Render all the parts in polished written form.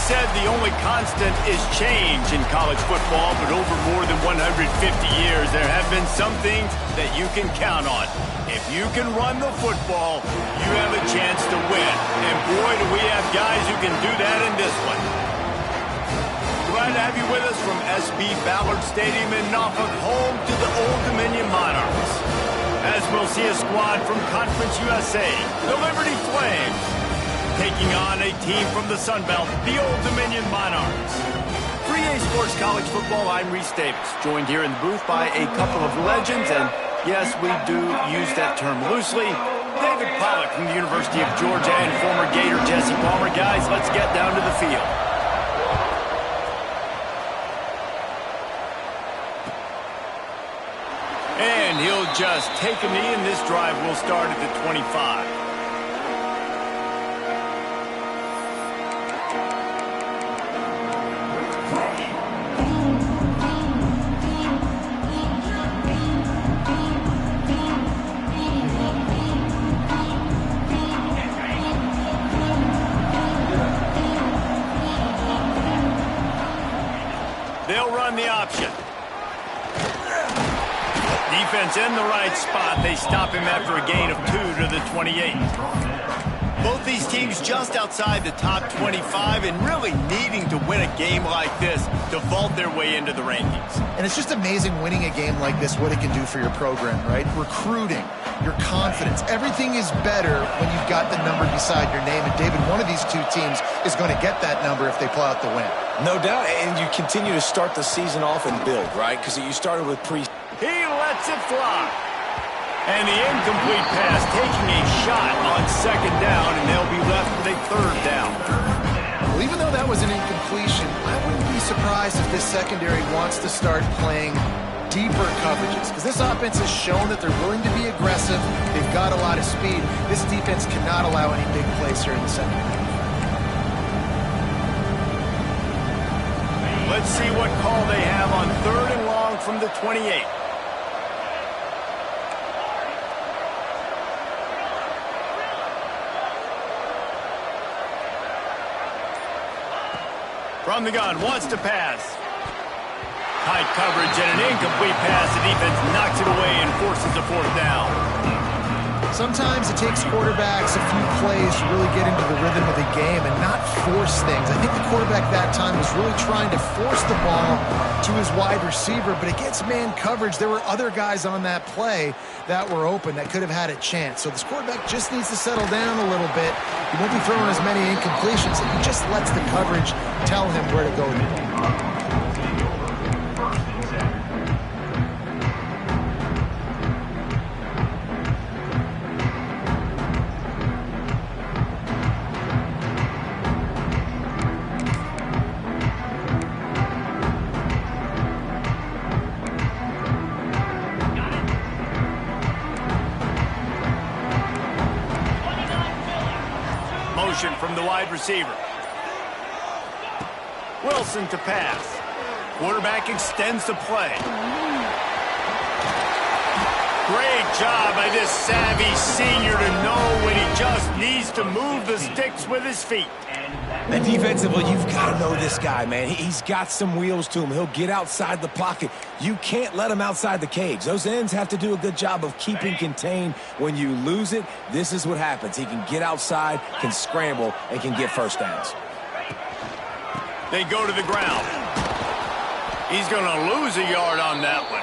said the only constant is change in college football, but over more than 150 years, there have been some things that you can count on. If you can run the football, you have a chance to win. And boy, do we have guys who can do that in this one. Glad to have you with us from SB Ballard Stadium in Norfolk, home to the Old Dominion Monarchs. As we'll see a squad from Conference USA, the Liberty Flames, taking on a team from the Sun Belt, the Old Dominion Monarchs. 3A Sports College Football, I'm Reese Davis, joined here in the booth by a couple of legends, and yes, we do use that term loosely. David Pollack from the University of Georgia and former Gator Jesse Palmer. Guys, let's get down to the field. And he'll just take a knee, and this drive will start at the 25. They'll run the option. Defense in the right spot. They stop him after a gain of 2 to the 28. Both these teams just outside the top 25 and really needing to win a game like this to vault their way into the rankings. And it's just amazing winning a game like this, what it can do for your program, right? Recruiting, your confidence, everything is better when you've got the number beside your name. And David, one of these two teams is going to get that number if they pull out the win. No doubt, and you continue to start the season off and build, right? Because you started with He lets it fly. And the incomplete pass taking a shot on second down, and they'll be left with a third down. Well, even though that was an incompletion, I wouldn't be surprised if this secondary wants to start playing deeper coverages, because this offense has shown that they're willing to be aggressive. They've got a lot of speed. This defense cannot allow any big plays here in the second half. Let's see what call they have on 3rd and long from the 28. From the gun, wants to pass. Tight coverage and an incomplete pass. The defense knocks it away and forces a 4th down. Sometimes it takes quarterbacks a few plays to really get into the rhythm of the game and not force things. I think the quarterback that time was really trying to force the ball to his wide receiver, but against man coverage, there were other guys on that play that were open that could have had a chance. So this quarterback just needs to settle down a little bit. He won't be throwing as many incompletions, and he just lets the coverage tell him where to go with the ball. From the wide receiver. Wilson to pass. Quarterback extends the play. Great job by this savvy senior to know when he just needs to move the sticks with his feet. And defensively, you've got to know this guy, man. He's got some wheels to him. He'll get outside the pocket. You can't let him outside the cage. Those ends have to do a good job of keeping contained. When you lose it, this is what happens. He can get outside, can scramble, and can get first downs. They go to the ground. He's going to lose a yard on that one.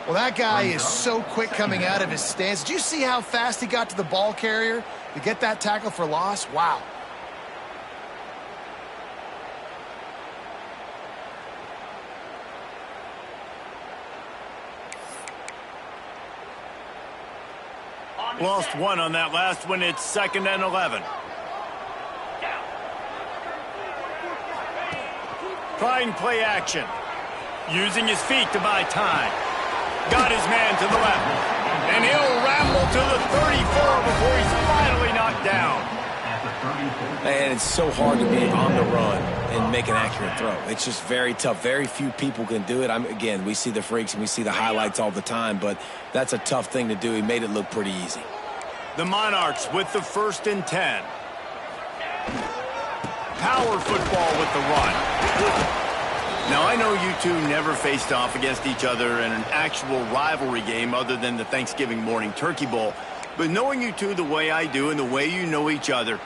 Well, that guy is so quick coming out of his stance. Did you see how fast he got to the ball carrier to get that tackle for loss? Wow. Lost one on that last one. It's 2nd and 11. Trying play action. Using his feet to buy time. Got his man to the left. And he'll ramble to the 34 before he's finally knocked down. And it's so hard to be on the run and make an accurate throw. It's just very tough. Very few people can do it. Again, we see the freaks and we see the highlights all the time, but that's a tough thing to do. He made it look pretty easy. The Monarchs with the 1st and 10. power football with the run. Now, I know you two never faced off against each other in an actual rivalry game other than the Thanksgiving morning Turkey Bowl. But knowing you two the way I do and the way you know each other,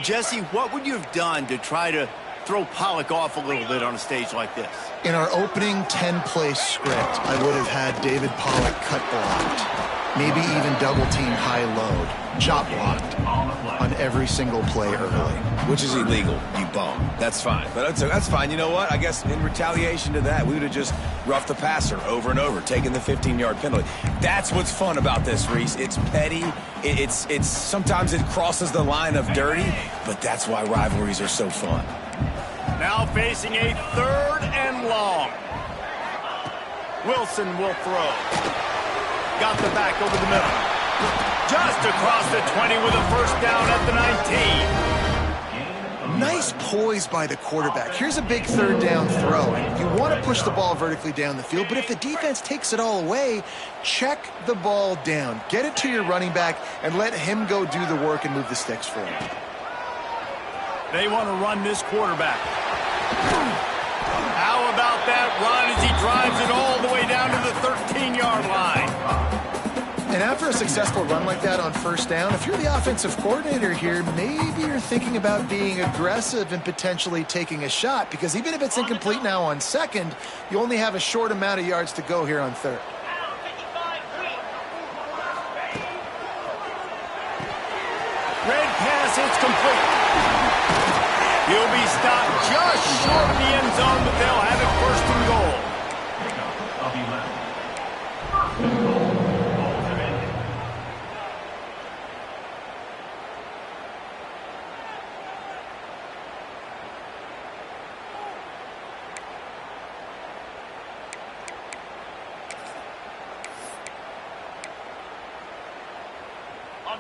Jesse, what would you have done to try to throw Pollock off a little bit on a stage like this? In our opening 10-play script, I would have had David Pollock cut blocked, maybe even double-team high-load, chop blocked on every single play early. Which is illegal, you bum. That's fine. But that's fine. You know what? I guess in retaliation to that, we would have just roughed the passer over and over, taking the 15-yard penalty. That's what's fun about this, Reese. It's petty. It's sometimes it crosses the line of dirty, but that's why rivalries are so fun. Now facing a 3rd and long. Wilson will throw. Got the back over the middle. Just across the 20 with a first down at the 19. Nice poise by the quarterback. Here's a big 3rd down throw. And you want to push the ball vertically down the field, but if the defense takes it all away, check the ball down. Get it to your running back and let him go do the work and move the sticks for you. They want to run this quarterback. How about that run as he drives it all the way down to the 13-yard line? And after a successful run like that on 1st down, if you're the offensive coordinator here, maybe you're thinking about being aggressive and potentially taking a shot, because even if it's incomplete now on 2nd, you only have a short amount of yards to go here on 3rd. Red pass, it's complete. He'll be stopped just short of the end zone, but they'll have it 1st and goal.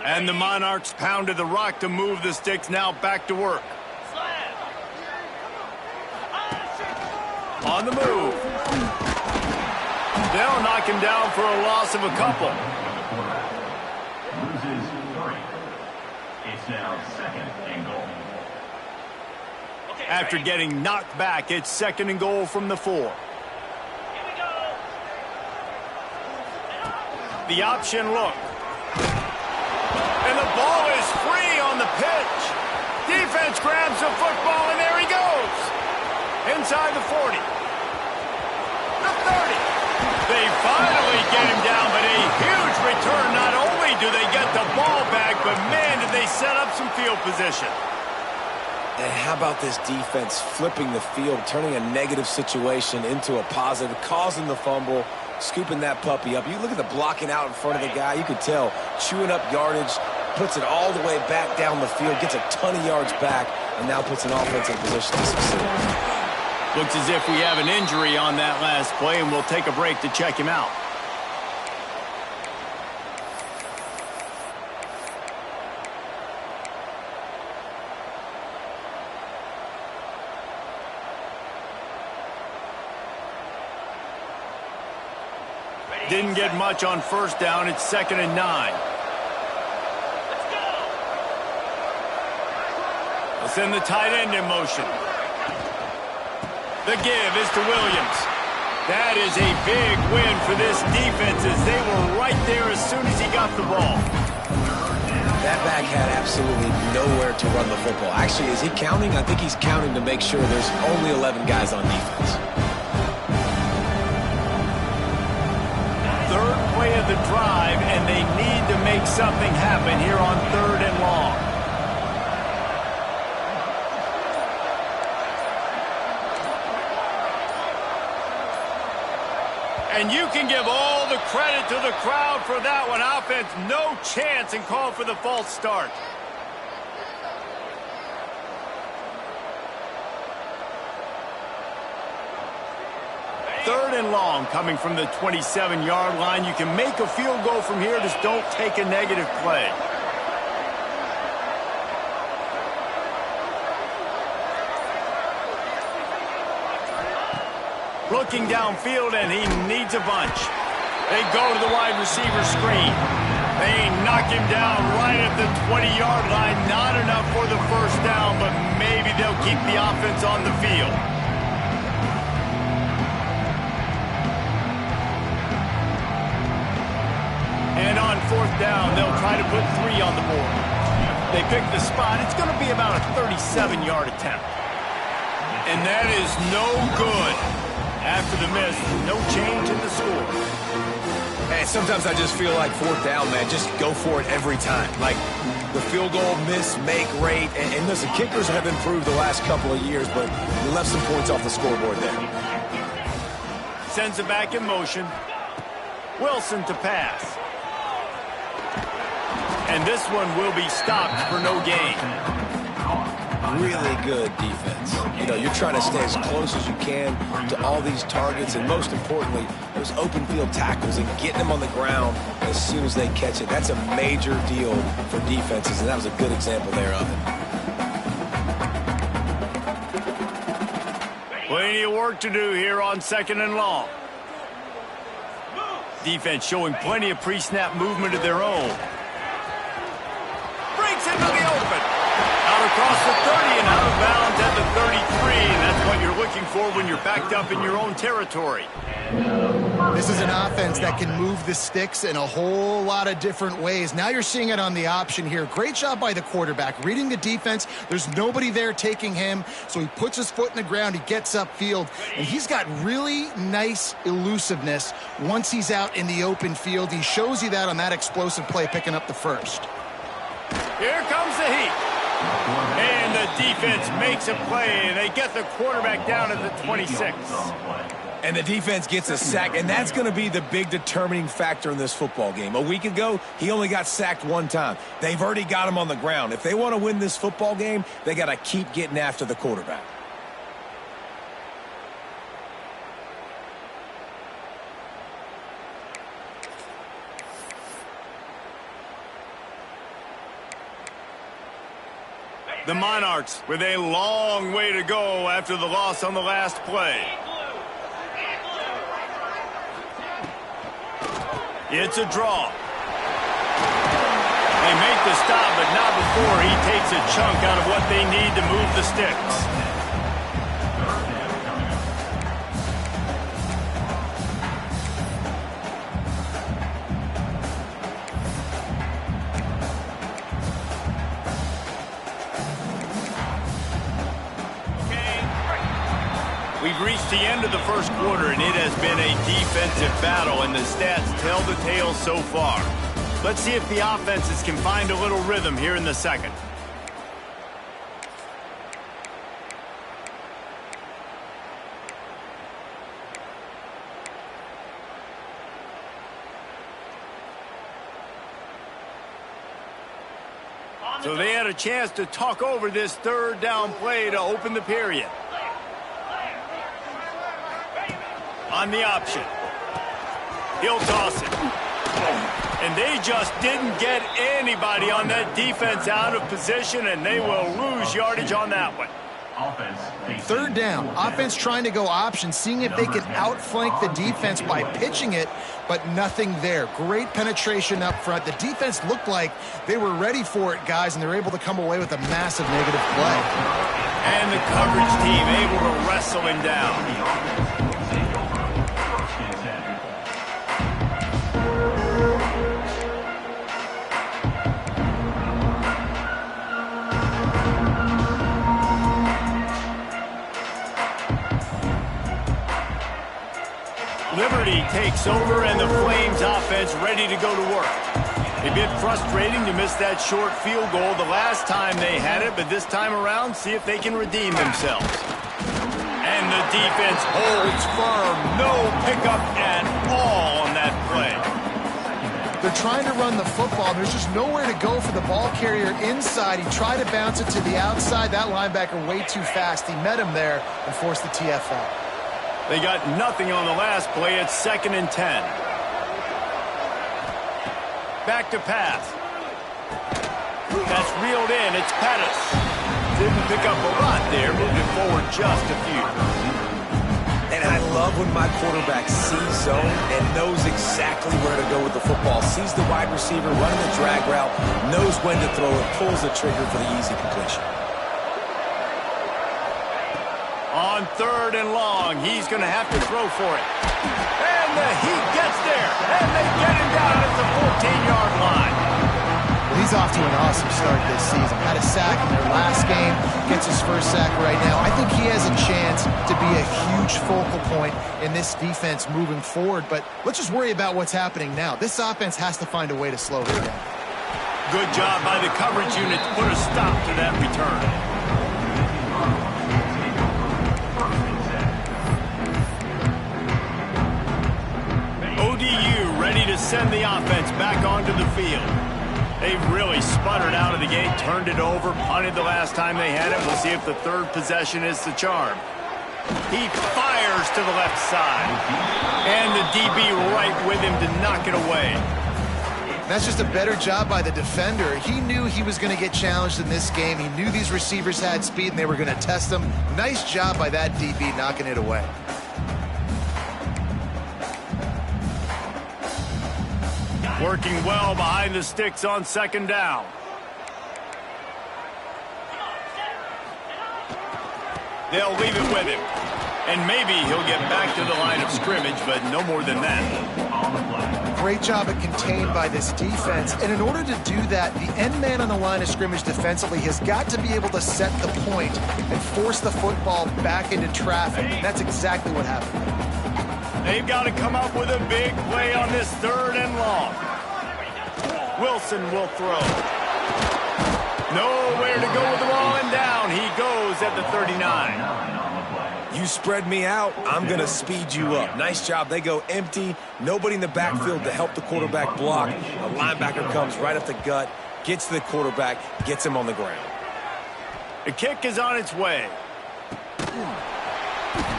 And the Monarchs pounded the rock to move the sticks, now back to work. On the move. They'll knock him down for a loss of a couple. Loses 3. It's now 2nd and goal. After getting knocked back, it's 2nd and goal from the 4. The option look. And the ball is free on the pitch. Defense grabs the football, and there he goes. Inside the 40. The 30. They finally get him down, but a huge return. Not only do they get the ball back, but man, did they set up some field position. And how about this defense flipping the field, turning a negative situation into a positive, causing the fumble, scooping that puppy up. You look at the blocking out in front of the guy, you could tell, chewing up yardage, puts it all the way back down the field, gets a ton of yards back, and now puts an offense in position to succeed. Looks as if we have an injury on that last play, and we'll take a break to check him out. Didn't get much on 1st down. It's 2nd and 9. They'll send the tight end in motion. The give is to Williams. That is a big win for this defense, as they were right there as soon as he got the ball. That back had absolutely nowhere to run the football. Actually, is he counting? I think he's counting to make sure there's only 11 guys on defense. 3rd play of the drive, and they need to make something happen here on 3rd and long. And you can give all the credit to the crowd for that one. Offense, no chance, and call for the false start. Third and long coming from the 27-yard line. You can make a field goal from here, just don't take a negative play. Looking downfield, and he needs a bunch. They go to the wide receiver screen. They knock him down right at the 20-yard line. Not enough for the first down, but maybe they'll keep the offense on the field. And on 4th down, they'll try to put 3 on the board. They pick the spot. It's going to be about a 37-yard attempt. And that is no good. After the miss, no change in the score. And sometimes I just feel like 4th down, man, just go for it every time. Like the field goal miss, make rate. And listen, kickers have improved the last couple of years, but you left some points off the scoreboard there. Sends it back in motion. Wilson to pass. And this one will be stopped for no gain. Really good defense. You know, you're trying to stay as close as you can to all these targets, and most importantly, those open field tackles and getting them on the ground as soon as they catch it. That's a major deal for defenses, and that was a good example there of it. Plenty of work to do here on 2nd and long. Defense showing plenty of pre-snap movement of their own. Breaks into the open. Out across the 30 and out of bounds at the 33. And that's what you're looking for when you're backed up in your own territory. This is an offense that can move the sticks in a whole lot of different ways. Now you're seeing it on the option here. Great job by the quarterback. Reading the defense, there's nobody there taking him, so he puts his foot in the ground, he gets upfield, and he's got really nice elusiveness once he's out in the open field. He shows you that on that explosive play, picking up the first. Here comes the heat. And the defense makes a play. They get the quarterback down at the 26. And the defense gets a sack, and that's going to be the big determining factor in this football game. A week ago, he only got sacked 1 time. They've already got him on the ground. If they want to win this football game, they got to keep getting after the quarterback. The Monarchs with a long way to go after the loss on the last play. It's a draw. They make the stop, but not before he takes a chunk out of what they need to move the sticks. We've reached the end of the first quarter, and it has been a defensive battle, and the stats tell the tale so far. Let's see if the offenses can find a little rhythm here in the second. So they had a chance to talk over this 3rd down play to open the period. On the option. He'll toss it. And they just didn't get anybody on that defense out of position, and they will lose yardage on that one. 3rd down. Offense trying to go option, seeing if they can outflank the defense by pitching it, but nothing there. Great penetration up front. The defense looked like they were ready for it, guys, and they're able to come away with a massive negative play. And the coverage team able to wrestle him down. Liberty takes over, and the Flames offense ready to go to work. A bit frustrating to miss that short field goal the last time they had it, but this time around, see if they can redeem themselves. And the defense holds firm. No pickup at all on that play. They're trying to run the football. There's just nowhere to go for the ball carrier inside. He tried to bounce it to the outside. That linebacker way too fast. He met him there and forced the TFL. They got nothing on the last play. It's 2nd and 10. Back to pass. That's reeled in. It's Pettis. Didn't pick up a lot there. Moved it forward just a few. And I love when my quarterback sees zone and knows exactly where to go with the football. Sees the wide receiver running the drag route, knows when to throw it, pulls the trigger for the easy completion. on 3rd and long. He's going to have to throw for it. And the Heat gets there, and they get him down at the 14-yard line. Well, he's off to an awesome start this season. Had a sack in their last game, gets his first sack right now. I think he has a chance to be a huge focal point in this defense moving forward, but let's just worry about what's happening now. This offense has to find a way to slow him down. Good job by the coverage unit to put a stop to that return. ODU ready to send the offense back onto the field. They really sputtered out of the gate, turned it over, punted the last time they had it. We'll see if the 3rd possession is the charm. He fires to the left side. And the DB right with him to knock it away. That's just a better job by the defender. He knew he was going to get challenged in this game. He knew these receivers had speed and they were going to test him. Nice job by that DB knocking it away. Working well behind the sticks on 2nd down. They'll leave it with him. And maybe he'll get back to the line of scrimmage, but no more than that. Great job at contained by this defense. And in order to do that, the end man on the line of scrimmage defensively has got to be able to set the point and force the football back into traffic. And that's exactly what happened. They've got to come up with a big play on this 3rd and long. Wilson will throw. Nowhere to go with the ball, and down he goes at the 39. You spread me out, I'm going to speed you up. Nice job. They go empty. Nobody in the backfield to help the quarterback block. The linebacker comes right up the gut, gets to the quarterback, gets him on the ground. The kick is on its way.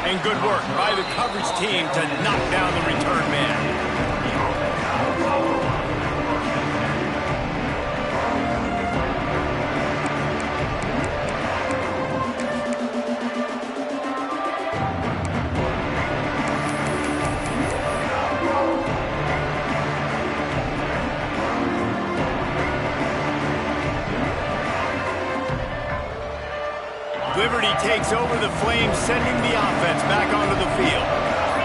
And good work by the coverage team to knock down the return man. Liberty takes over the Flames, sending the offense back onto the field.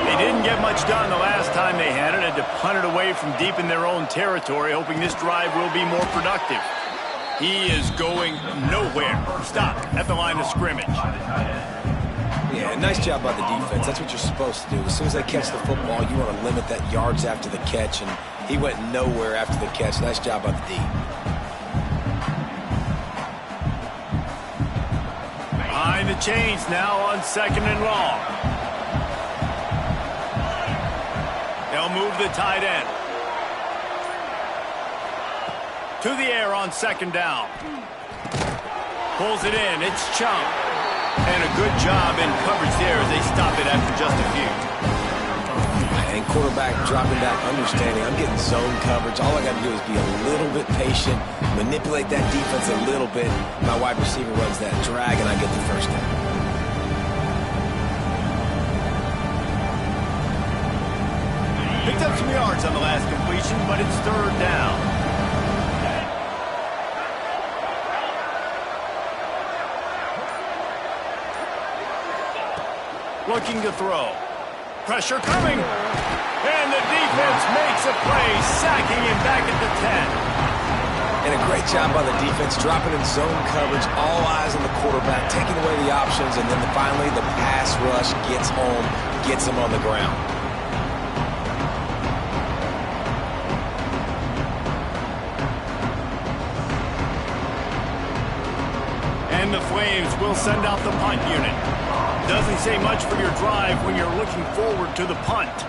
They didn't get much done the last time they had it, had to punt it away from deep in their own territory, hoping this drive will be more productive. He is going nowhere. Stop at the line of scrimmage. Yeah, nice job by the defense. That's what you're supposed to do. As soon as they catch the football, you want to limit that yards after the catch, and he went nowhere after the catch. Nice job by the D. Behind the chains now on 2nd and long. They'll move the tight end. To the air on 2nd down. Pulls it in. It's Chunk. And a good job in coverage there as they stop it after just a few. And quarterback dropping back, understanding I'm getting zone coverage. All I got to do is be a little bit patient, manipulate that defense a little bit. My wide receiver runs that drag, and I get the first down. Picked up some yards on the last completion, but it's 3rd down. Looking to throw. Pressure coming. And the defense makes a play, sacking him back at the 10. And a great job by the defense, dropping in zone coverage, all eyes on the quarterback, taking away the options, and then finally the pass rush gets home, gets him on the ground. And the Flames will send out the punt unit. Doesn't say much for your drive when you're looking forward to the punt.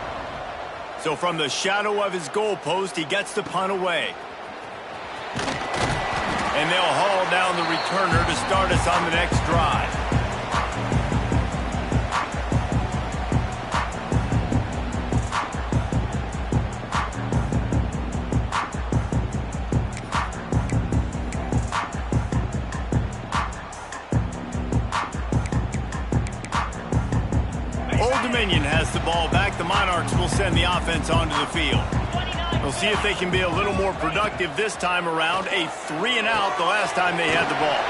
So from the shadow of his goalpost, he gets the punt away. And they'll haul down the returner to start us on the next drive. Dominion has the ball back. The Monarchs will send the offense onto the field. We'll see if they can be a little more productive this time around. A 3-and-out the last time they had the ball.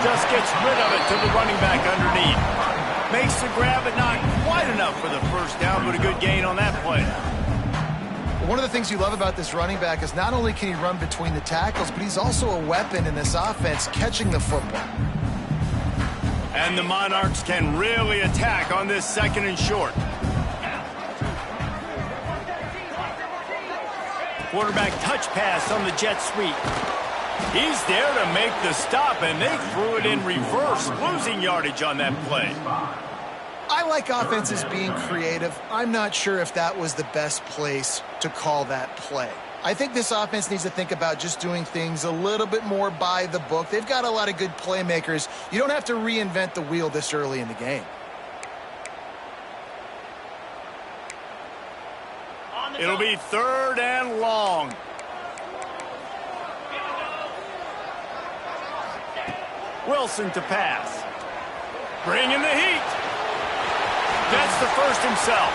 Just gets rid of it to the running back underneath. Makes the grab, but not quite enough for the first down, but a good gain on that play. One of the things you love about this running back is not only can he run between the tackles, but he's also a weapon in this offense catching the football. And the Monarchs can really attack on this 2nd and short. Quarterback touch pass on the jet sweep. He's there to make the stop, and they threw it in reverse, losing yardage on that play. I like offenses being creative. I'm not sure if that was the best place to call that play. I think this offense needs to think about just doing things a little bit more by the book. They've got a lot of good playmakers. You don't have to reinvent the wheel this early in the game. It'll be 3rd and long. Wilson to pass. Bringing the heat. Gets the first himself.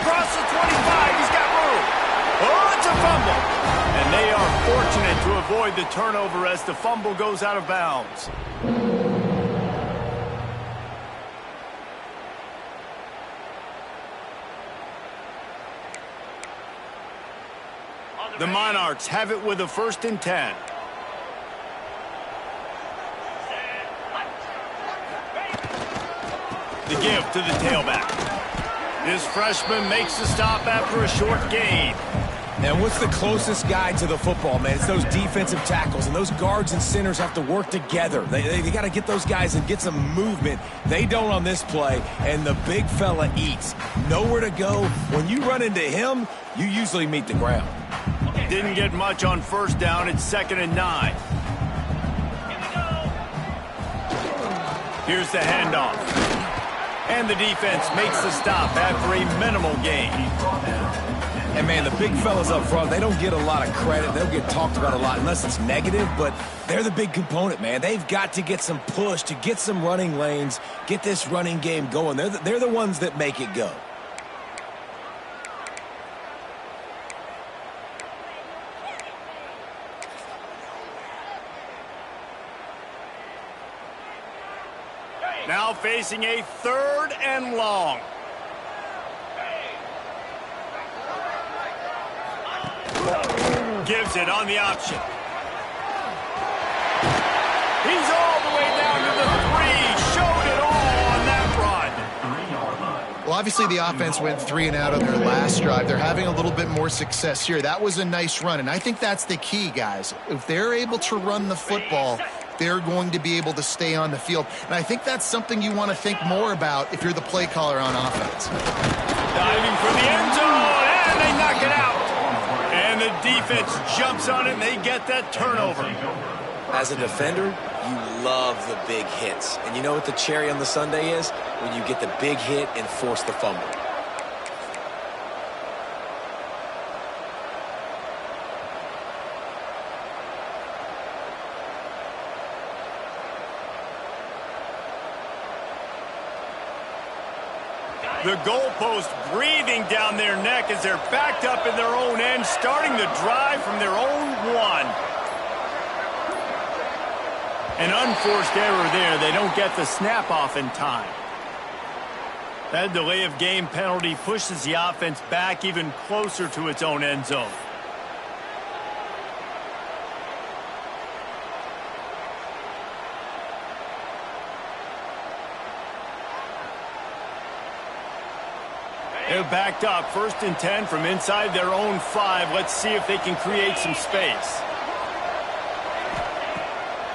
Across the 25, he's got room. Oh, it's a fumble. And they are fortunate to avoid the turnover as the fumble goes out of bounds. The Monarchs have it with a 1st and 10. The give to the tailback. This freshman makes the stop after a short gain. And what's the closest guy to the football, man? It's those defensive tackles, and those guards and centers have to work together. They got to get those guys and get some movement. They don't on this play, and the big fella eats. Nowhere to go. When you run into him, you usually meet the ground. Didn't get much on 1st down. It's 2nd and 9. Here's the handoff. And the defense makes the stop after a minimal gain. And, man, the big fellas up front, they don't get a lot of credit. They'll get talked about a lot unless it's negative, but they're the big component, man. They've got to get some push to get some running lanes, get this running game going. They're the ones that make it go. Now facing a 3rd and long. Gives it on the option. He's all the way down to the 3. Showed it all on that run. Well, obviously the offense went 3 and out on their last drive. They're having a little bit more success here. That was a nice run, and I think that's the key, guys. If they're able to run the football, they're going to be able to stay on the field. And I think that's something you want to think more about if you're the play caller on offense. Diving for the end zone, and they knock it out. And the defense jumps on it, and they get that turnover. As a defender, you love the big hits. And you know what the cherry on the sundae is? When you get the big hit and force the fumble. The goalpost breathing down their neck as they're backed up in their own end, starting the drive from their own 1. An unforced error there. They don't get the snap off in time. That delay of game penalty pushes the offense back even closer to its own end zone. They're backed up, 1st and 10 from inside their own 5. Let's see if they can create some space.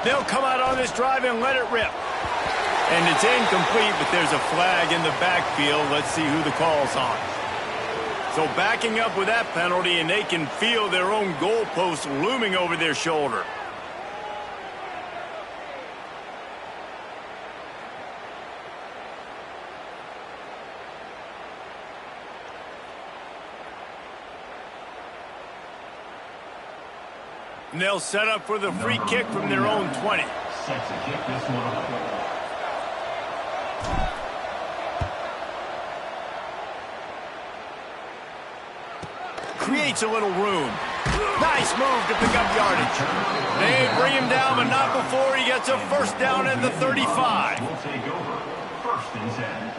They'll come out on this drive and let it rip. And it's incomplete, but there's a flag in the backfield. Let's see who the call's on. So backing up with that penalty, and they can feel their own goalpost looming over their shoulder. And they'll set up for the free kick from their own 20. Set to kick this one off. Creates a little room. Nice move to pick up yardage. They bring him down, but not before he gets a 1st down at the 35. first and 10.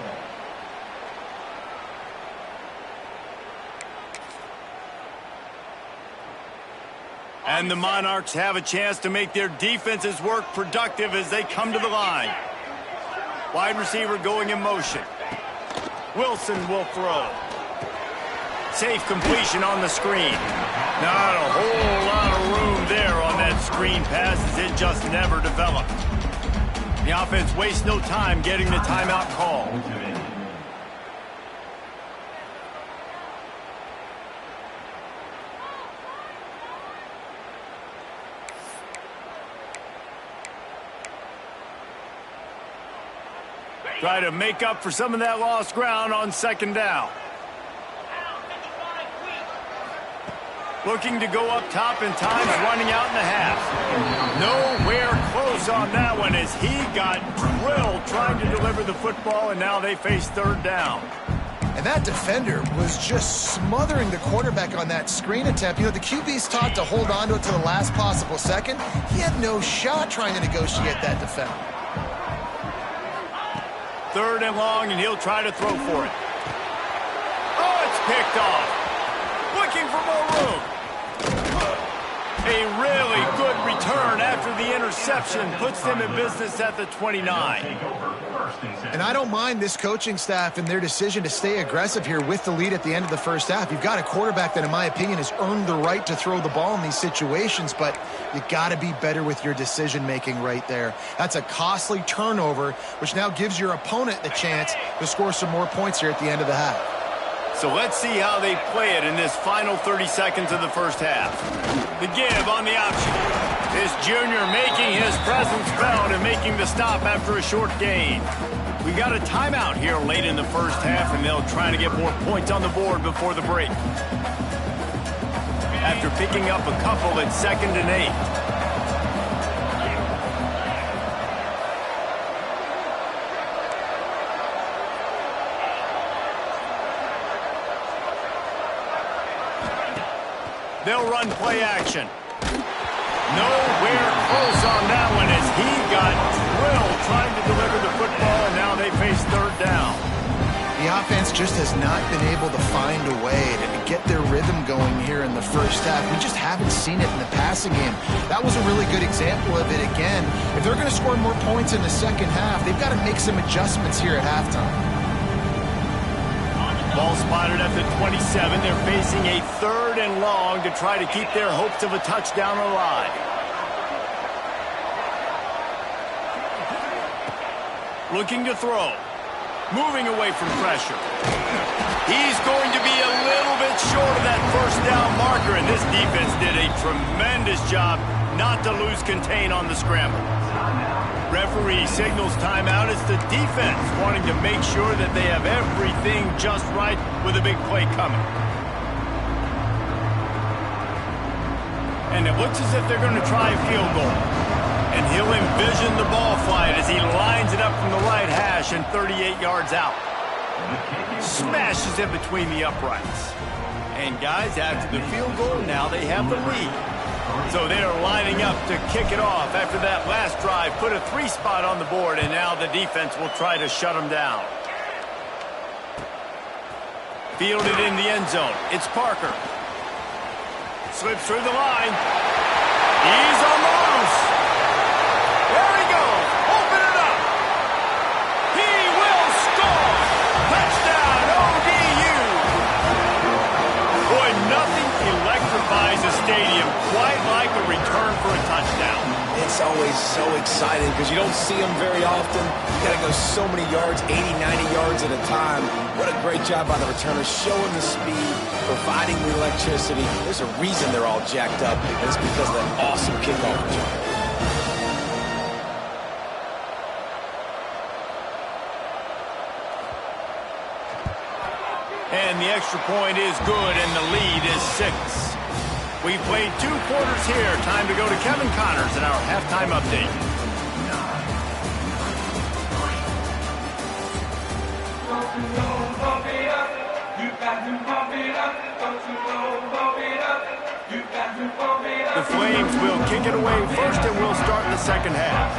And the Monarchs have a chance to make their defense's work productive as they come to the line. Wide receiver going in motion. Wilson will throw. Safe completion on the screen. Not a whole lot of room there on that screen pass as it just never developed. The offense wastes no time getting the timeout call. Try to make up for some of that lost ground on second down. Looking to go up top and time's running out in the half. Nowhere close on that one as he got drilled trying to deliver the football, and now they face third down. And that defender was just smothering the quarterback on that screen attempt. You know, the QB's taught to hold on to it to the last possible second. He had no shot trying to negotiate that defender. Third and long, and he'll try to throw for it. Oh, it's picked off. Looking for more room. A really good return after the interception puts them in business at the 29. And I don't mind this coaching staff and their decision to stay aggressive here with the lead at the end of the first half. You've got a quarterback that, in my opinion, has earned the right to throw the ball in these situations, but you got to be better with your decision-making right there. That's a costly turnover, which now gives your opponent the chance to score some more points here at the end of the half. So let's see how they play it in this final 30 seconds of the first half. The give on the option. This junior making his presence felt and making the stop after a short gain. We've got a timeout here late in the first half, and they'll try to get more points on the board before the break. After picking up a couple at 2nd and 8. They'll run play action. Nowhere close on that one as he got drilled trying to deliver the football, and now they face third down. The offense just has not been able to find a way to get their rhythm going here in the first half. We just haven't seen it in the passing game. That was a really good example of it again. If they're going to score more points in the second half, they've got to make some adjustments here at halftime. Ball spotted at the 27. They're facing a 3rd and long to try to keep their hopes of a touchdown alive. Looking to throw. Moving away from pressure. He's going to be a little bit short of that first down marker, and this defense did a tremendous job not to lose contain on the scramble. Referee signals timeout. It's the defense wanting to make sure that they have everything just right with a big play coming. And it looks as if they're going to try a field goal. And he'll envision the ball flight as he lines it up from the right hash and 38 yards out. Smashes it between the uprights. And guys, after the field goal, now they have the lead. So they are lining up to kick it off after that last drive. Put a 3 spot on the board, and now the defense will try to shut them down. Fielded in the end zone. It's Parker. Slips through the line. He's on the loose. There he goes. Open it up. He will score. Touchdown, ODU. Boy, nothing electrifies a stadium quite like a return for a touchdown. It's always so exciting because you don't see them very often. You got to go so many yards, 80, 90 yards at a time. What a great job by the returners, showing the speed, providing the electricity. There's a reason they're all jacked up, and it's because of that awesome kickoff return. And the extra point is good, and the lead is 6. We've played 2 quarters here. Time to go to Kevin Connors in our halftime update. The Flames will kick it away first, and we'll start the second half.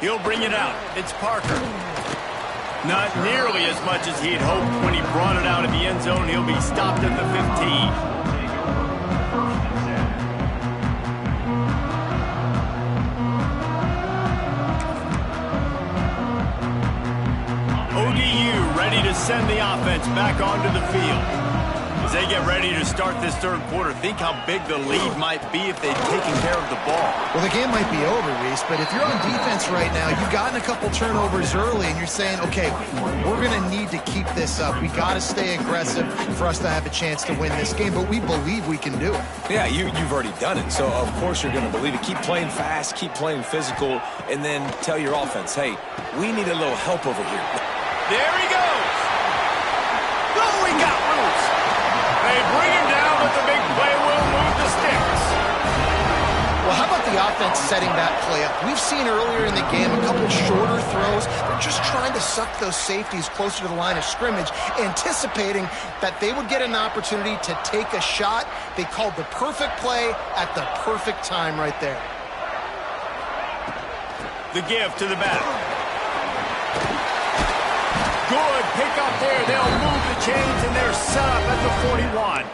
He'll bring it out. It's Parker. Not nearly as much as he'd hoped when he brought it out of the end zone. He'll be stopped at the 15. ODU ready to send the offense back onto the field. As they get ready to start this third quarter, think how big the lead might be if they'd taken care of the ball. Well, the game might be over, Reese, but if you're on defense right now, you've gotten a couple turnovers early, and you're saying, okay, we're going to need to keep this up. We got to stay aggressive for us to have a chance to win this game, but we believe we can do it. Yeah, you've already done it, so of course you're going to believe it. Keep playing fast, keep playing physical, and then tell your offense, hey, we need a little help over here. There he goes. Oh, he got loose. They bring him down, but the big play will move the sticks. Well, how about the offense setting that play up? We've seen earlier in the game a couple shorter throws. They're just trying to suck those safeties closer to the line of scrimmage, anticipating that they would get an opportunity to take a shot. They called the perfect play at the perfect time right there. The give to the back. Good pick up there. They'll move the chains, and they're set up at the 41.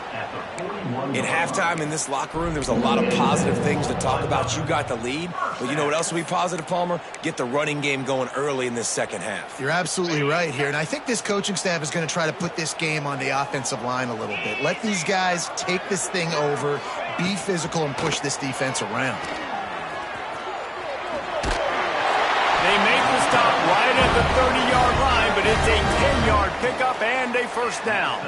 In halftime in this locker room, there was a lot of positive things to talk about. You got the lead, but you know what else will be positive, Palmer? Get the running game going early in this second half. You're absolutely right here, and I think this coaching staff is going to try to put this game on the offensive line a little bit. Let these guys take this thing over, be physical, and push this defense around. They make the stop right at the 30-yard line, but it's a 10-yard pickup and a first down.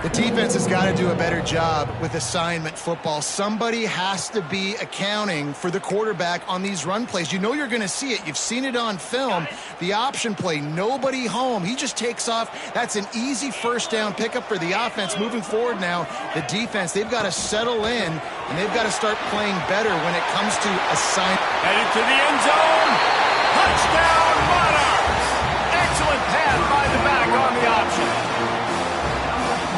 The defense has got to do a better job with assignment football. Somebody has to be accounting for the quarterback on these run plays. You know you're going to see it. You've seen it on film. The option play, nobody home. He just takes off. That's an easy first down pickup for the offense. Moving forward now, the defense, they've got to settle in, and they've got to start playing better when it comes to assignment. Headed to the end zone. Touchdown, Monarchs. Excellent pass by the back on the option.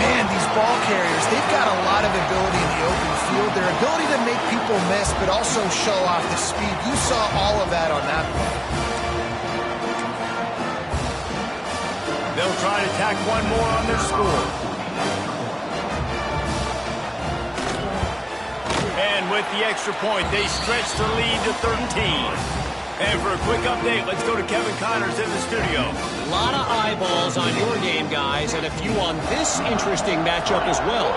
Man, these ball carriers, they've got a lot of ability in the open field. Their ability to make people miss, but also show off the speed. You saw all of that on that play. They'll try to tack one more on their score. And with the extra point, they stretch the lead to 13. And for a quick update, let's go to Kevin Connors in the studio. A lot of eyeballs on your game, guys, and a few on this interesting matchup as well.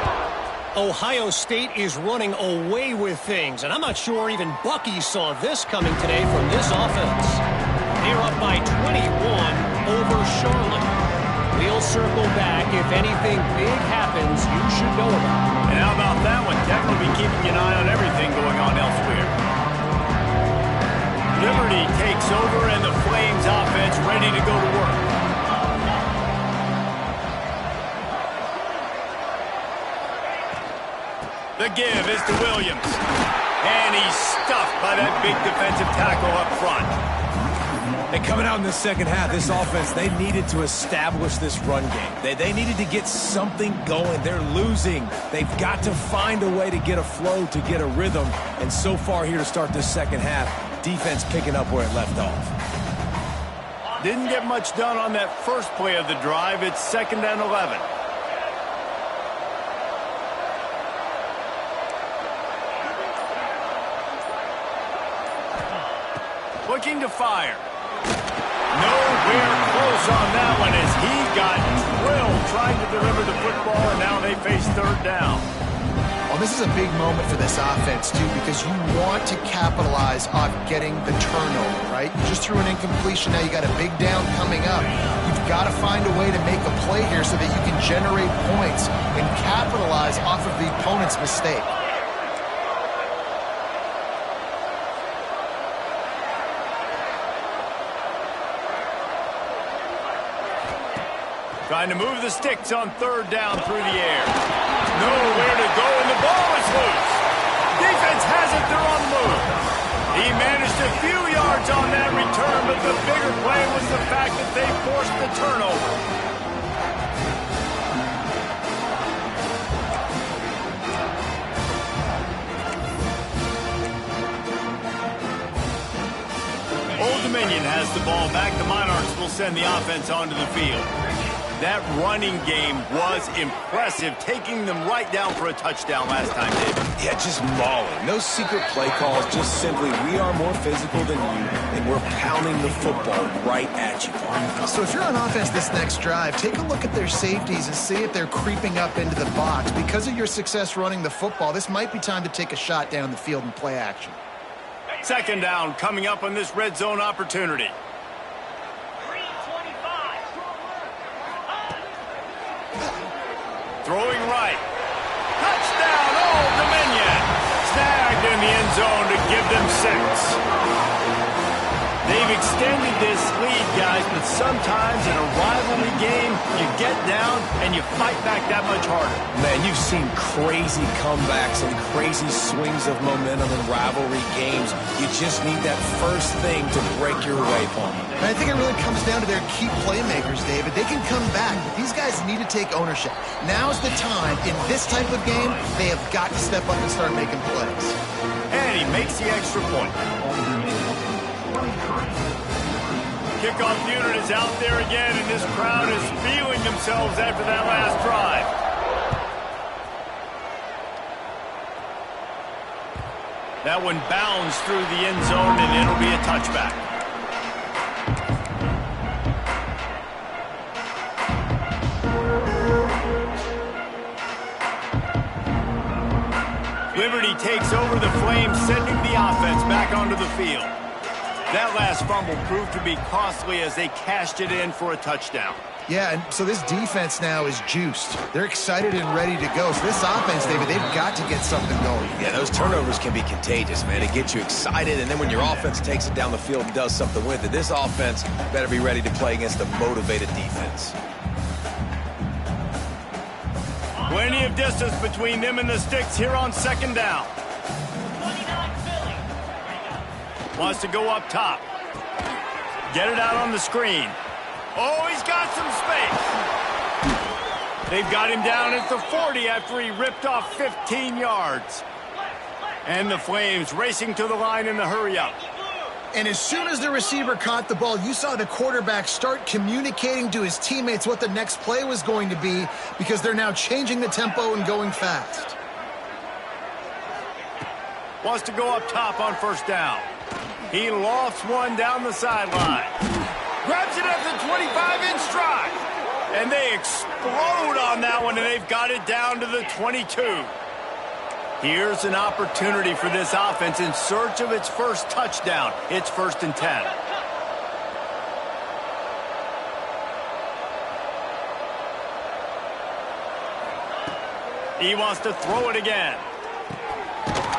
Ohio State is running away with things, and I'm not sure even Bucky saw this coming today from this offense. They're up by 21 over Charlotte. We'll circle back. If anything big happens, you should know about it. And how about that one? Kevin will be keeping an eye on everything going on elsewhere. Liberty takes over, and the Flames offense ready to go to work. The give is to Williams. And he's stuffed by that big defensive tackle up front. And coming out in the second half, this offense, they needed to establish this run game. They needed to get something going. They're losing. They've got to find a way to get a flow, to get a rhythm. And so far here to start this second half, defense picking up where it left off. Didn't get much done on that first play of the drive. It's 2nd and 11. Looking to fire. Nowhere close on that one as he got drilled trying to deliver the football, and now they face third down. Well, this is a big moment for this offense, too, because you want to capitalize on getting the turnover, right? You just threw an incompletion. Now you got a big down coming up. You've got to find a way to make a play here so that you can generate points and capitalize off of the opponent's mistake. Trying to move the sticks on third down through the air. Nowhere to go, and the ball is loose. Defense has it, they're on the move. He managed a few yards on that return, but the bigger play was the fact that they forced the turnover. Dominion has the ball back. The Monarchs will send the offense onto the field. That running game was impressive, taking them right down for a touchdown last time, David. Yeah, just mauling. No secret play calls, just simply we are more physical than you, and we're pounding the football right at you. So if you're on offense this next drive, take a look at their safeties and see if they're creeping up into the box. Because of your success running the football, this might be time to take a shot down the field and play action. Second down coming up on this red zone opportunity. Throwing right. Touchdown, Old Dominion. Snagged in the end zone to give them 6. They've extended this lead, guys, but sometimes in a rivalry game, you get down and you fight back that much harder. Man, you've seen crazy comebacks and crazy swings of momentum in rivalry games. You just need that first thing to break your way, Paul. And I think it really comes down to their key playmakers, David. They can come back, but these guys need to take ownership. Now's the time. In this type of game, they have got to step up and start making plays. And he makes the extra point. Kickoff unit is out there again, and this crowd is feeling themselves after that last drive. That one bounds through the end zone, and it'll be a touchback. Liberty takes over the Flames, sending the offense back onto the field. That last fumble proved to be costly as they cashed it in for a touchdown. Yeah, and so this defense now is juiced. They're excited and ready to go. So this offense, David, they've got to get something going. Yeah, those turnovers can be contagious, man. It gets you excited, and then when your offense takes it down the field and does something with it, this offense better be ready to play against a motivated defense. Plenty of distance between them and the sticks here on second down. Wants to go up top. Get it out on the screen. Oh, he's got some space. They've got him down at the 40 after he ripped off 15 yards. And the Flames racing to the line in the hurry-up. And as soon as the receiver caught the ball, you saw the quarterback start communicating to his teammates what the next play was going to be because they're now changing the tempo and going fast. Wants to go up top on first down. He lofts one down the sideline. Grabs it at the 25 in stride. And they explode on that one, and they've got it down to the 22. Here's an opportunity for this offense in search of its first touchdown. It's 1st and 10. He wants to throw it again.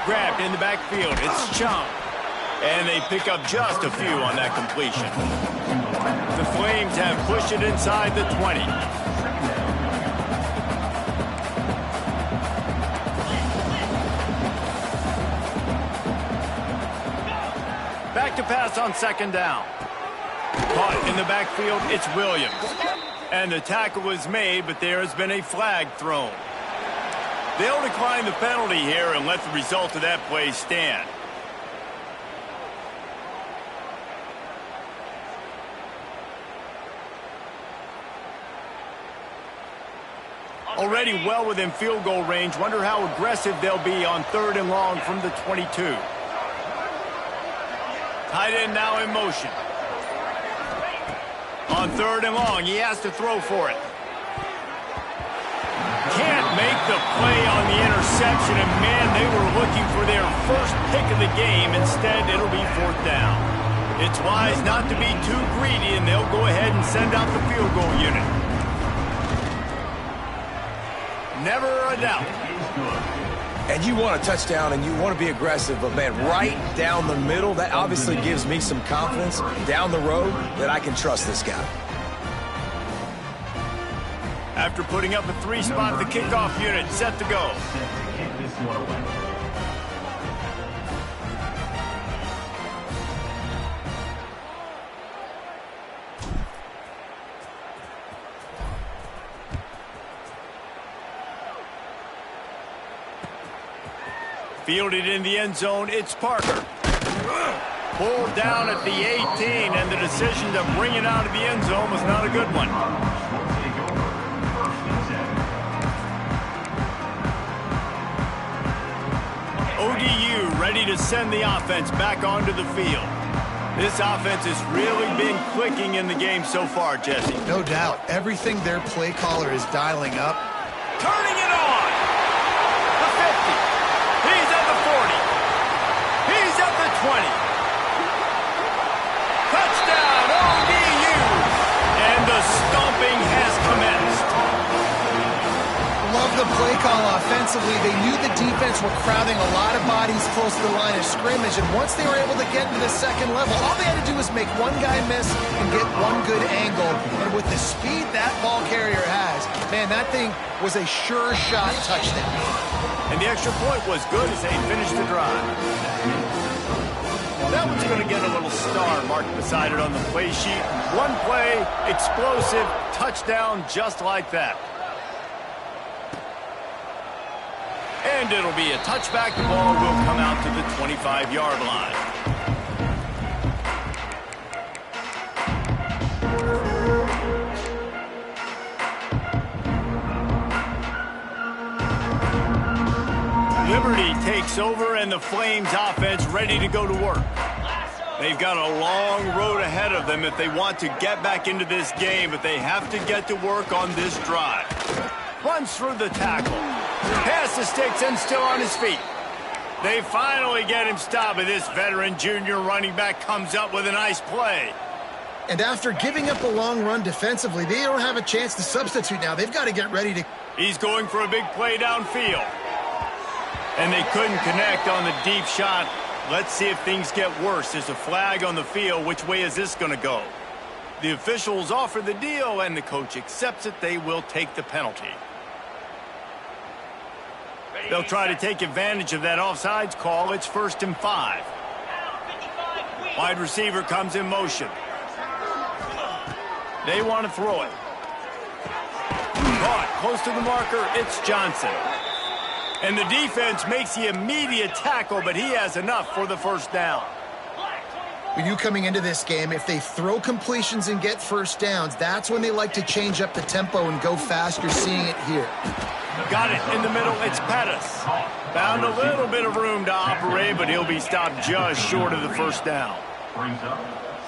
Grabbed in the backfield. It's Chunk. And they pick up just a few on that completion. The Flames have pushed it inside the 20. Back to pass on second down. Caught in the backfield, it's Williams. And the tackle was made, but there has been a flag thrown. They'll decline the penalty here and let the result of that play stand. Already well within field goal range. Wonder how aggressive they'll be on 3rd and long from the 22. Tight end now in motion. On 3rd and long, he has to throw for it. Can't make the play on the interception, and man, they were looking for their first pick of the game. Instead, it'll be 4th down. It's wise not to be too greedy, and they'll go ahead and send out the field goal unit. Never a doubt. And you want a touchdown and you want to be aggressive, but man, right down the middle, that obviously gives me some confidence down the road that I can trust this guy. After putting up a 3-spot, the kickoff unit set to go. Fielded in the end zone, it's Parker. Pulled down at the 18, and the decision to bring it out of the end zone was not a good one. ODU ready to send the offense back onto the field. This offense has really been clicking in the game so far, Jesse. No doubt. Everything their play caller is dialing up. Turning it on. The 50. He's at the 40. He's at the 20. Touchdown, ODU. And the stomping has commenced. Love the play call offensively. They knew the defense were crowding a lot of bodies close to the line of scrimmage, and once they were able to get into the second level, all they had to do was make one guy miss and get one good angle. And with the speed that ball carrier has, man, that thing was a sure shot touchdown. And the extra point was good as they finished the drive. That one's going to get a little star marked beside it on the play sheet. One play, explosive, touchdown just like that. And it'll be a touchback. The ball will come out to the 25-yard line. Liberty takes over, and the Flames offense ready to go to work. They've got a long road ahead of them if they want to get back into this game, but they have to get to work on this drive. Runs through the tackle. Pass the sticks and still on his feet. They finally get him stopped, but this veteran junior running back comes up with a nice play. And after giving up a long run defensively, they don't have a chance to substitute now. They've got to get ready to... He's going for a big play downfield. And they couldn't connect on the deep shot. Let's see if things get worse. There's a flag on the field. Which way is this going to go? The officials offer the deal, and the coach accepts it. They will take the penalty. They'll try to take advantage of that offsides call. It's 1st and 5. Wide receiver comes in motion. They want to throw it. Caught close to the marker. It's Johnson. And the defense makes the immediate tackle, but he has enough for the first down. We knew coming into this game, if they throw completions and get first downs, that's when they like to change up the tempo and go fast. You're seeing it here. Got it in the middle. It's Pettis. Found a little bit of room to operate, but he'll be stopped just short of the first down.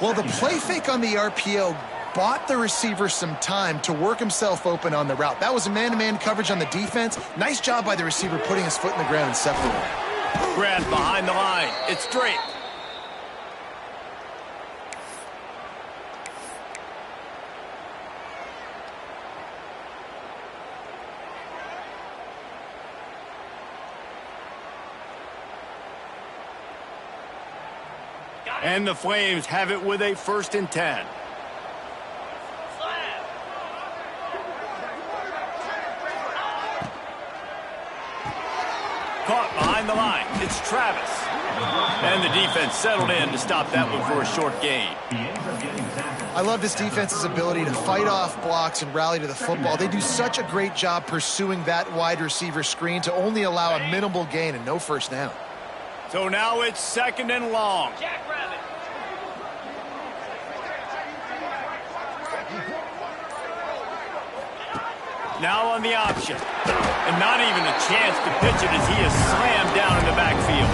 Well, the play fake on the RPO bought the receiver some time to work himself open on the route. That was a man-to-man coverage on the defense. Nice job by the receiver putting his foot in the ground and separating. Grant behind the line. It's Drake. And the Flames have it with a 1st and 10. Caught behind the line. It's Travis. And the defense settled in to stop that one for a short gain. I love this defense's ability to fight off blocks and rally to the football. They do such a great job pursuing that wide receiver screen to only allow a minimal gain and no first down. So now it's 2nd and long. Now on the option. And not even a chance to pitch it as he is slammed down in the backfield.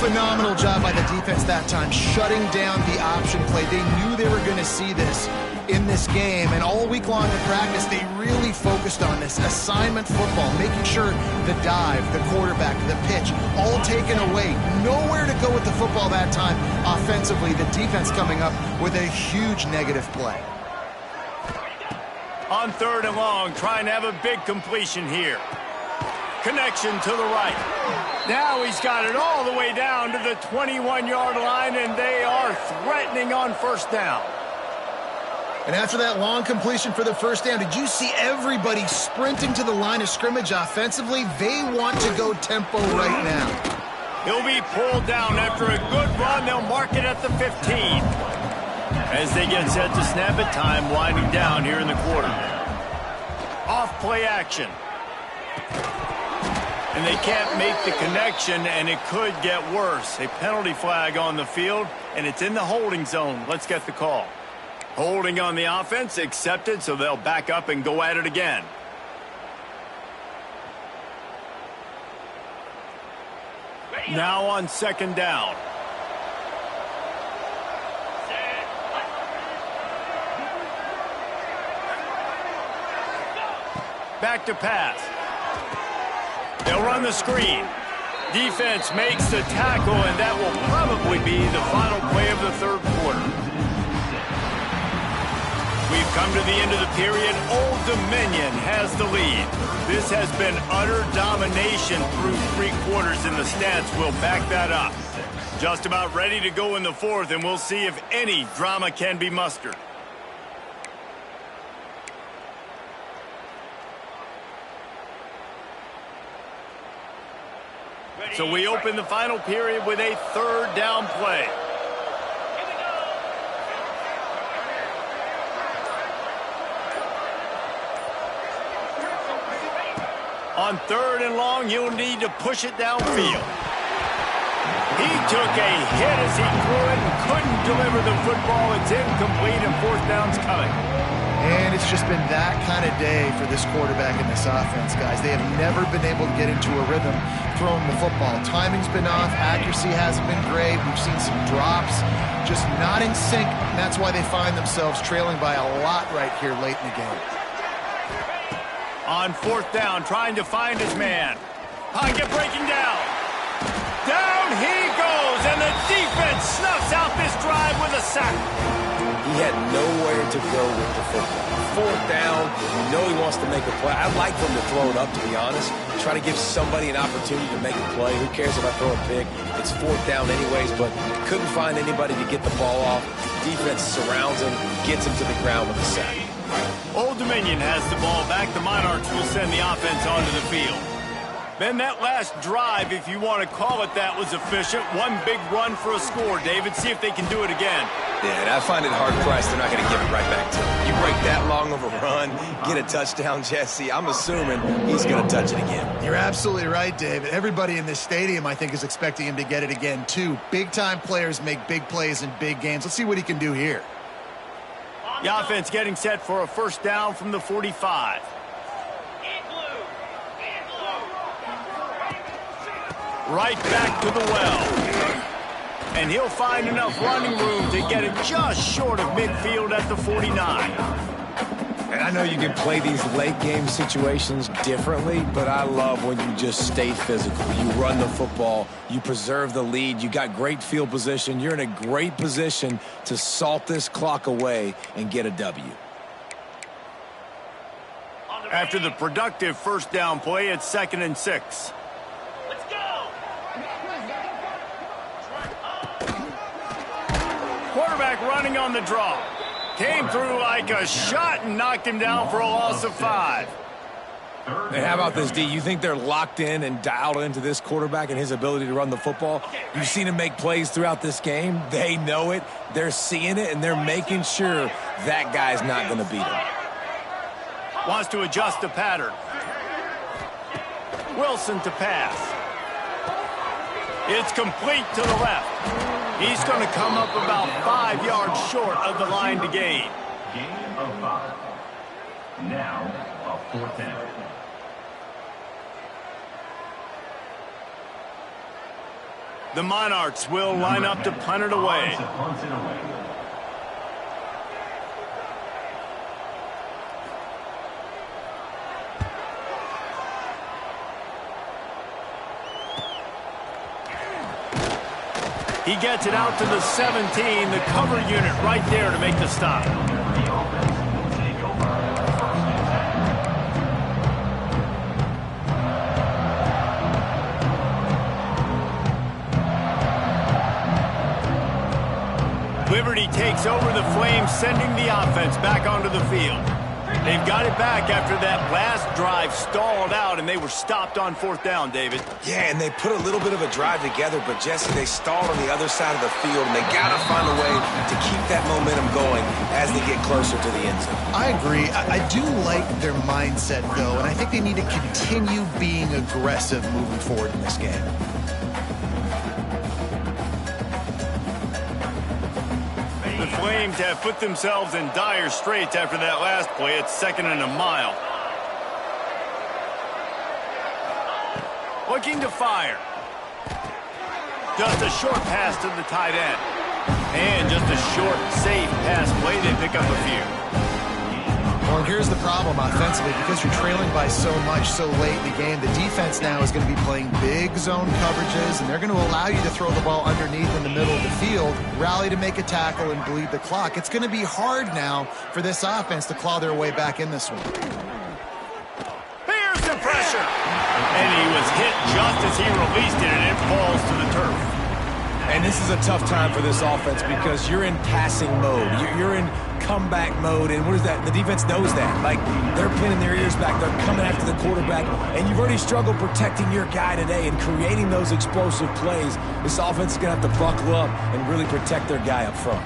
Phenomenal job by the defense that time, shutting down the option play. They knew they were going to see this in this game, and all week long in practice, they really focused on this assignment football, making sure the dive, the quarterback, the pitch, all taken away. Nowhere to go with the football that time offensively. The defense coming up with a huge negative play. On 3rd and long, trying to have a big completion here. Connection to the right. Now he's got it all the way down to the 21-yard line, and they are threatening on first down. And after that long completion for the first down, did you see everybody sprinting to the line of scrimmage offensively? They want to go tempo right now. He'll be pulled down after a good run. They'll mark it at the 15. As they get set to snap it, time winding down here in the quarter. Off play action. And they can't make the connection, and it could get worse. A penalty flag on the field, and it's in the holding zone. Let's get the call. Holding on the offense, accepted, so they'll back up and go at it again. Now on second down. Back to pass. They'll run the screen. Defense makes the tackle, and that will probably be the final play of the third quarter. We've come to the end of the period. Old Dominion has the lead. This has been utter domination through 3 quarters, and the stats will back that up. Just about ready to go in the fourth, and we'll see if any drama can be mustered. So we open the final period with a third down play. On third and long, you'll need to push it downfield. He took a hit as he threw it and couldn't deliver the football. It's incomplete, and fourth down's coming. And it's just been that kind of day for this quarterback in this offense, guys. They have never been able to get into a rhythm throwing the football. Timing's been off. Accuracy hasn't been great. We've seen some drops, just not in sync. And that's why they find themselves trailing by a lot right here late in the game. On fourth down, trying to find his man. Pocket breaking down. Down he goes, and the defense snuffs out this drive with a sack. He had nowhere to go with the football. Fourth down, you know he wants to make a play. I'd like for him to throw it up, to be honest. Try to give somebody an opportunity to make a play. Who cares if I throw a pick? It's fourth down anyways, but couldn't find anybody to get the ball off. Defense surrounds him, gets him to the ground with a sack. Old Dominion has the ball back. The Monarchs will send the offense onto the field. Ben, that last drive, if you want to call it that, was efficient. One big run for a score, David. See if they can do it again. Yeah, and I find it hard-pressed they're not going to give it right back to him. You break that long of a run, get a touchdown, Jesse, I'm assuming he's going to touch it again. You're absolutely right, David. Everybody in this stadium, I think, is expecting him to get it again, too. Big-time players make big plays in big games. Let's see what he can do here. The offense getting set for a first down from the 45. Right back to the well. And he'll find enough running room to get it just short of midfield at the 49. And I know you can play these late game situations differently, but I love when you just stay physical. You run the football, you preserve the lead, you got great field position, you're in a great position to salt this clock away and get a W. After the productive first down play, it's 2nd and 6. Let's go! Quarterback running on the draw. Came through like a shot and knocked him down for a loss of 5. And how about this, D? You think they're locked in and dialed into this quarterback and his ability to run the football? You've seen him make plays throughout this game. They know it. They're seeing it, and they're making sure that guy's not going to beat him. Wants to adjust the pattern. Wilson to pass. It's complete to the left. He's going to come up about 5 yards short of the line to gain. Gain of 5. Now, a fourth down. The Monarchs will line up to punt it away. He gets it out to the 17, the cover unit right there to make the stop. Liberty takes over the Flames, sending the offense back onto the field. They've got it back after that last drive stalled out, and they were stopped on 4th down, David. Yeah, and they put a little bit of a drive together, but, Jesse, they stalled on the other side of the field, and they got to find a way to keep that momentum going as they get closer to the end zone. I agree. I do like their mindset, though, and I think they need to continue being aggressive moving forward in this game. The Flames have put themselves in dire straits after that last play. It's 2nd and a mile. Looking to fire. Just a short pass to the tight end. And just a short, safe pass play. They pick up a few. Well, here's the problem offensively. Because you're trailing by so much so late in the game, the defense now is going to be playing big zone coverages, and they're going to allow you to throw the ball underneath in the middle of the field, rally to make a tackle, and bleed the clock. It's going to be hard now for this offense to claw their way back in this one. Here's the pressure. And he was hit just as he released it, and it falls to the turf. And this is a tough time for this offense because you're in passing mode. You're in comeback mode, and what is that? The defense knows that. Like, they're pinning their ears back. They're coming after the quarterback, and you've already struggled protecting your guy today and creating those explosive plays. This offense is going to have to buckle up and really protect their guy up front.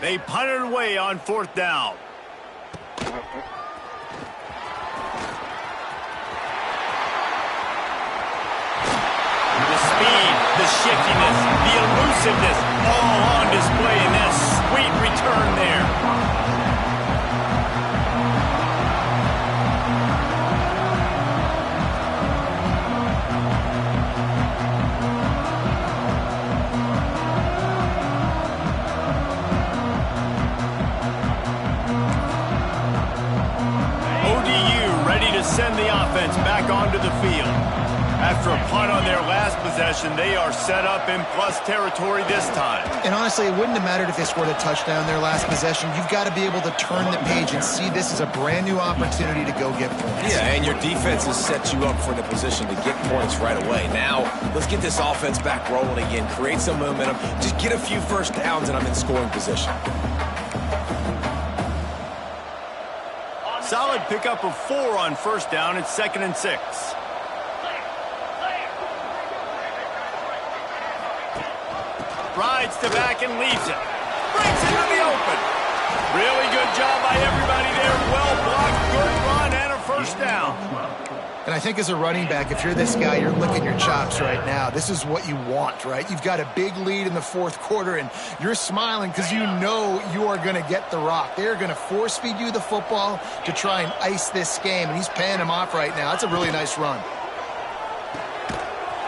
They punted away on 4th down. The speed, the shiftiness, the elusiveness, all on display in that sweet return there. ODU ready to send the offense back onto the field. After a punt on their last possession, they are set up in plus territory this time. And honestly, it wouldn't have mattered if they scored a touchdown their last possession. You've got to be able to turn the page and see this as a brand new opportunity to go get points. Yeah, and your defense has set you up for the position to get points right away. Now, let's get this offense back rolling again, create some momentum, just get a few first downs, and I'm in scoring position. Solid pickup of 4 on 1st down. It's 2nd and 6. Rides to back and leaves it. Brings it to the open. Really good job by everybody there. Well blocked, good run, and a first down. And I think as a running back, if you're this guy, you're licking your chops right now. This is what you want, right? You've got a big lead in the 4th quarter, and you're smiling because you know you are going to get the rock. They're going to force feed you the football to try and ice this game, and he's paying him off right now. That's a really nice run.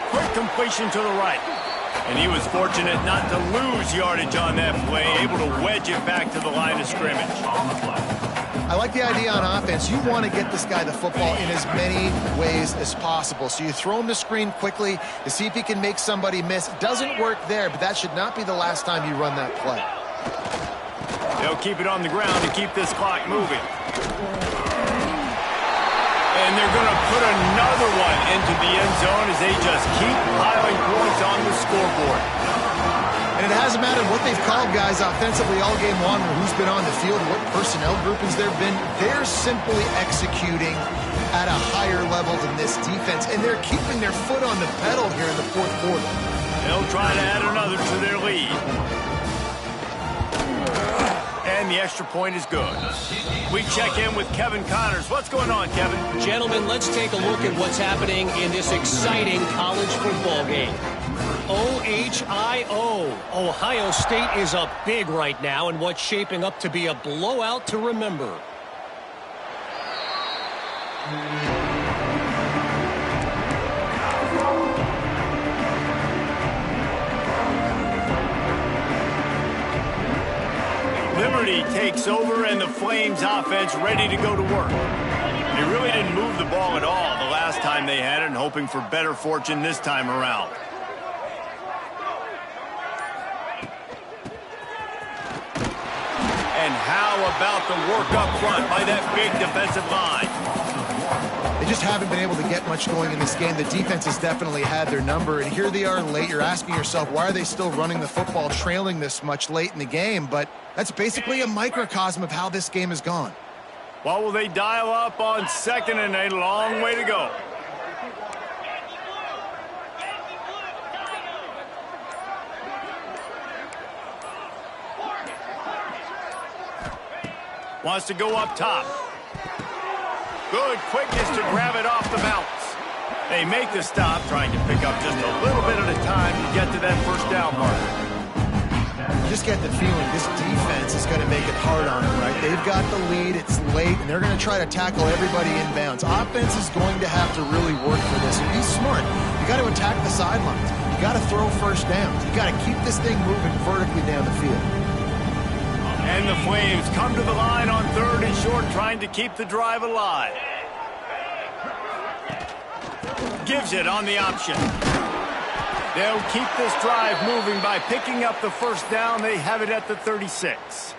Quick completion to the right. And he was fortunate not to lose yardage on that play, able to wedge it back to the line of scrimmage. I like the idea on offense. You want to get this guy the football in as many ways as possible. So you throw him the screen quickly to see if he can make somebody miss. It doesn't work there, but that should not be the last time you run that play. They'll keep it on the ground to keep this clock moving. And they're going to put another one into the end zone as they just keep piling points on the scoreboard. And it hasn't mattered what they've called guys offensively all game long or who's been on the field, what personnel groupings there have been. They're simply executing at a higher level than this defense, and they're keeping their foot on the pedal here in the 4th quarter. They'll try to add another to their lead. And the extra point is good. We check in with Kevin Connors. What's going on, Kevin? Gentlemen, let's take a look at what's happening in this exciting college football game. OHIO. Ohio State is up big right now in what's shaping up to be a blowout to remember. Liberty takes over, and the Flames offense ready to go to work. They really didn't move the ball at all the last time they had it, and hoping for better fortune this time around. And how about the work up front by that big defensive line? They just haven't been able to get much going in this game. The defense has definitely had their number, and here they are late. You're asking yourself, why are they still running the football, trailing this much late in the game? But that's basically a microcosm of how this game has gone. What will they dial up on second and a long way to go? Wants to go up top. Good quickness to grab it off the bounce. They make the stop, trying to pick up just a little bit at a time to get to that first down marker. You just get the feeling this defense is going to make it hard on them, right? They've got the lead, it's late, and they're going to try to tackle everybody inbounds. Offense is going to have to really work for this. And be smart. You got to attack the sidelines. You got to throw first downs. You got to keep this thing moving vertically down the field. And the Flames come to the line on 3rd and short, trying to keep the drive alive. Gives it on the option. They'll keep this drive moving by picking up the first down. They have it at the 36.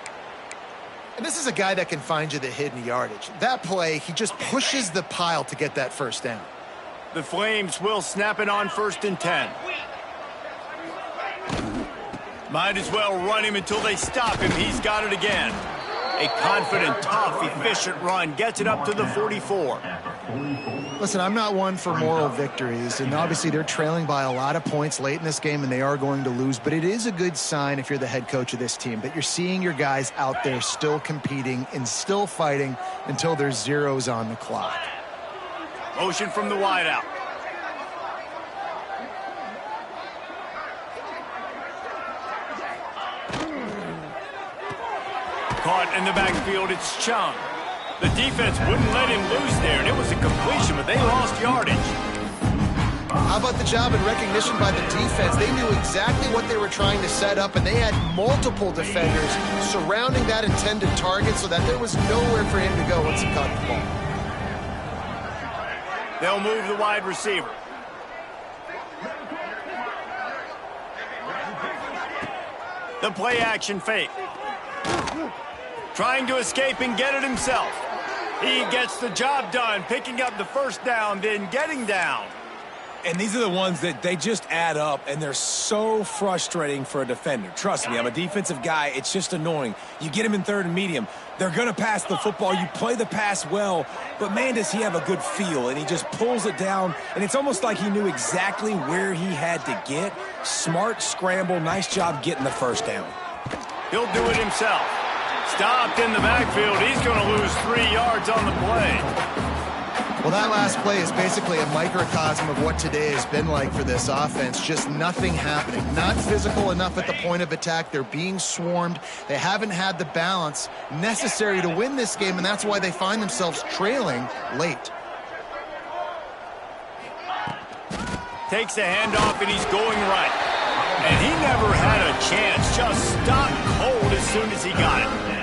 And this is a guy that can find you the hidden yardage. That play, he just pushes the pile to get that first down. The Flames will snap it on 1st and 10. Might as well run him until they stop him. He's got it again. A confident, tough, efficient run gets it up to the 44. Listen, I'm not one for moral victories, and obviously they're trailing by a lot of points late in this game, and they are going to lose, but it is a good sign if you're the head coach of this team that you're seeing your guys out there still competing and still fighting until there's zeros on the clock. Motion from the wideout. Caught in the backfield, it's Chung. The defense wouldn't let him lose there, and it was a completion, but they lost yardage. How about the job and recognition by the defense? They knew exactly what they were trying to set up, and they had multiple defenders surrounding that intended target so that there was nowhere for him to go once he caught the ball. They'll move the wide receiver. The play action fake. Trying to escape and get it himself. He gets the job done, picking up the first down, then getting down. And these are the ones that they just add up, and they're so frustrating for a defender. Trust me, I'm a defensive guy. It's just annoying. You get him in 3rd and medium. They're going to pass the football. You play the pass well, but, man, does he have a good feel, and he just pulls it down, and it's almost like he knew exactly where he had to get. Smart scramble. Nice job getting the first down. He'll do it himself. Stopped in the backfield. He's going to lose 3 yards on the play. Well, that last play is basically a microcosm of what today has been like for this offense. Just nothing happening. Not physical enough at the point of attack. They're being swarmed. They haven't had the balance necessary to win this game, and that's why they find themselves trailing late. Takes a handoff, and he's going right. And he never had a chance. Just stopped cold as soon as he got it.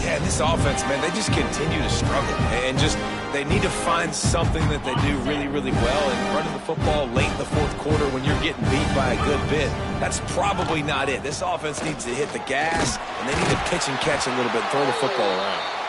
Yeah, this offense, man, they just continue to struggle. And just, they need to find something that they do really, really well. And running the football late in the 4th quarter when you're getting beat by a good bit, that's probably not it. This offense needs to hit the gas, and they need to pitch and catch a little bit, throw the football around.